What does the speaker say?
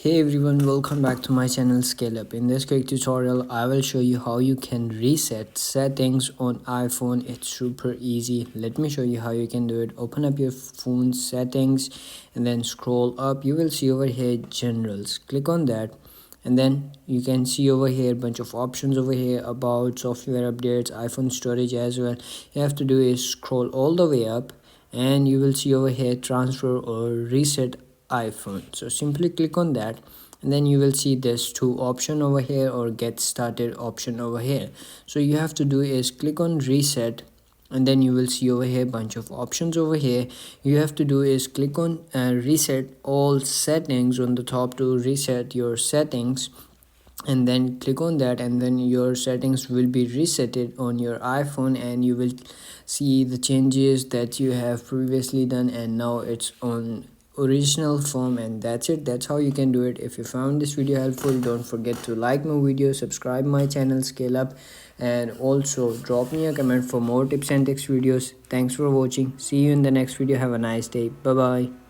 Hey everyone, welcome back to my channel Scale Up. In this quick tutorial, I will show you how you can reset settings on iPhone. It's super easy. Let me show you how you can do it. Open up your phone settings and then scroll up. You will see over here generals. Click on that and then you can see over here bunch of options over here about software updates, iPhone storage as well. You have to do is scroll all the way up and you will see over here transfer or reset iPhone. So simply click on that and then you will see this two option over here or get started option over here. So you have to do is click on reset and then you will see over here bunch of options over here. You have to do is click on reset all settings on the top to reset your settings, and then click on that and then your settings will be resetted on your iPhone and you will see the changes that you have previously done and now it's on original form. And that's it. That's how you can do it. If you found this video helpful, don't forget to like my video, subscribe my channel Scale Up, and also drop me a comment for more tips and tricks videos. Thanks for watching. See you in the next video. Have a nice day. Bye bye.